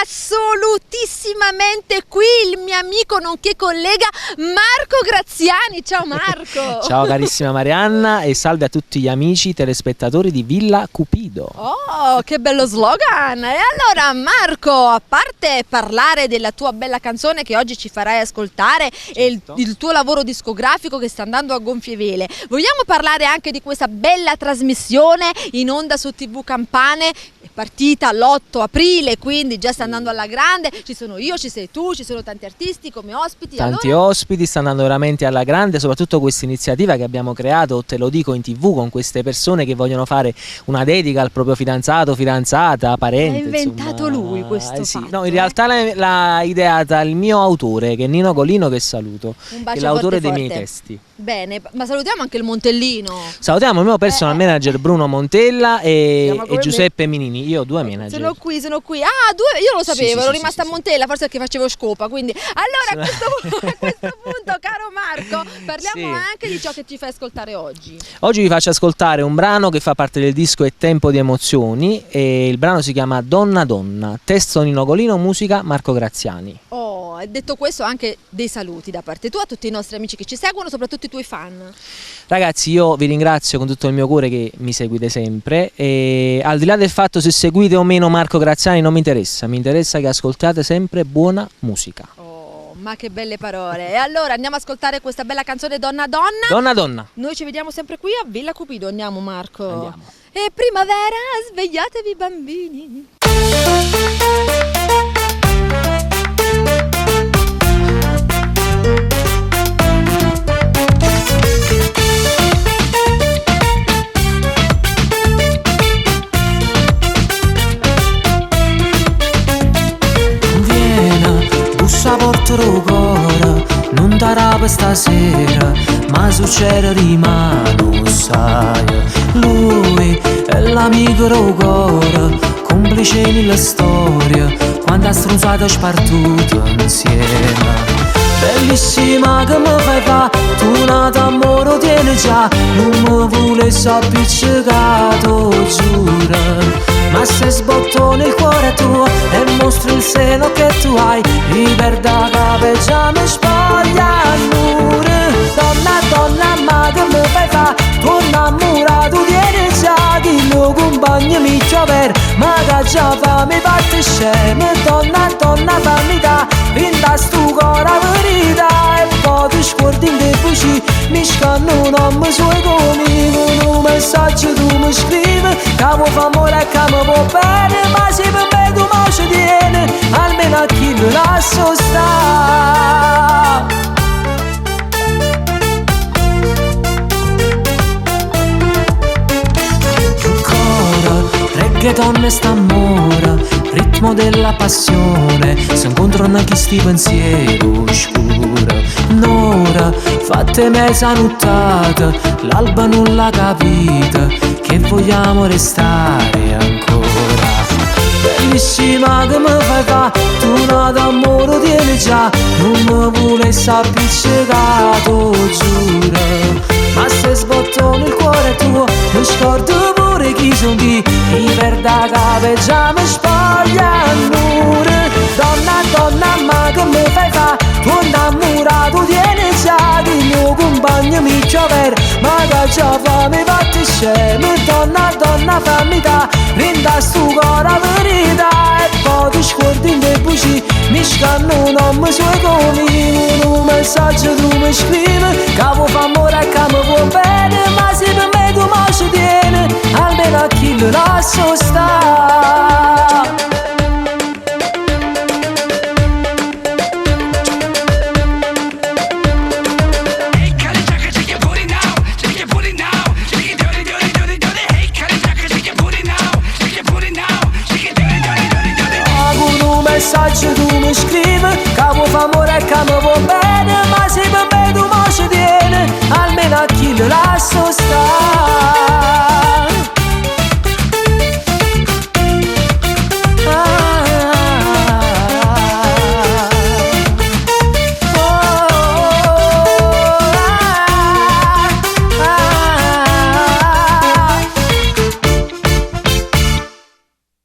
assolutissimamente qui il mio amico nonché collega Marco Graziani. Ciao Marco. Ciao carissima Marianna e salve a tutti gli amici telespettatori di Villa Cupido. Oh, che bello slogan! E allora Marco, a parte parlare della tua bella canzone che oggi ci farai ascoltare, certo, e il tuo lavoro discografico che sta andando a gonfie vele, vogliamo parlare anche di questa bella trasmissione in onda su TV Campane? È partita l'8 aprile, quindi già sta andando alla grande. Ci sono io, ci sei tu, ci sono tanti artisti come ospiti. Tanti ospiti, sta andando veramente alla grande, soprattutto questa iniziativa che abbiamo creato, te lo dico, in TV, con queste persone che vogliono fare una dedica al proprio fidanzato, fidanzata, parente. Ha inventato lui questo sì. fatto, No, in realtà l'ha ideata il mio autore, che è Nino Golino, che saluto, che è l'autore dei miei testi. Bene, ma salutiamo anche il Montellino. Salutiamo il mio personal manager Bruno Montella e Giuseppe Minini. Io ho due manager. Sono qui. Ah, due, io lo sapevo, sì, ero rimasta a Montella, forse perché facevo scopa, quindi. Allora a questo punto, caro Marco, parliamo anche di ciò che ci fai ascoltare oggi. Oggi vi faccio ascoltare un brano che fa parte del disco È tempo di emozioni e il brano si chiama Donna Donna, testo Nino Golino, musica Marco Graziani. Oh, e detto questo anche dei saluti da parte tua a tutti i nostri amici che ci seguono, soprattutto i tuoi fan. Ragazzi, io vi ringrazio con tutto il mio cuore che mi seguite sempre e al di là del fatto se seguite o meno Marco Graziani non mi interessa, mi interessa che ascoltate sempre buona musica. Oh, ma che belle parole. E allora andiamo ad ascoltare questa bella canzone Donna Donna. Donna Donna. Noi ci vediamo sempre qui a Villa Cupido, andiamo Marco. Andiamo. E primavera, svegliatevi bambini. Porto cuore, non t'arrapa stasera, ma succede di mano, sai. Lui è l'amico del cuore, complice nella storia, quando ha struzzato spartuto insieme. Bellissima che mi fai fa, tu nato amore tieni già, non mi volessi appiccicato, giuro. Ma se sbotto nel cuore tuo e mostri il seno che tu hai, riperda capo già mi spoglia l'amore. Donna, donna, ma che mi fai fa, tu innamorato tieni già, che il mio compagno mi trover, ma che già fa mi parte sceme. Donna, donna, fammi da, vinta stu cuore la verità, e poi ti scordi in te fuci, mi scanno un nome suoi come, con un messaggio tu mi scrivi, che mi fa amore e che mi può bene, ma se per me tu mi ci tieni, almeno a chi mi lascio stare. Reggaeton e st'amore, ritmo della passione, si incontrano chi sti pensiero scuro. Un'ora, fatte mezza nottata, l'alba non l'ha capita, che vogliamo restare ancora. Bellissima che mi fai fa, tu nato amore tieni già, non mi volessi appiccicato, giuro. Ma se sbotto nel cuore tuo, mi scordo pure chi son chi, mi perda capo già mi spoglia l'amore. Donna, donna, ma che mi fai fa, tu innamorato tieni già, che il mio compagno mi trover, ma che già fa mi fatti scemo. Donna, donna, fammi da, rinda stu cuore la verità, e poi ti scordi in te buci, mi scanno un nome suoi come, con un messaggio tu mi scrivi, che vuoi fa amore e che mi può bene, ma se per me tu mi ci tieni, almeno a chi lo lascio stare. Messaggio tu mi scrivi, che vuoi fa amore e che mi può bene,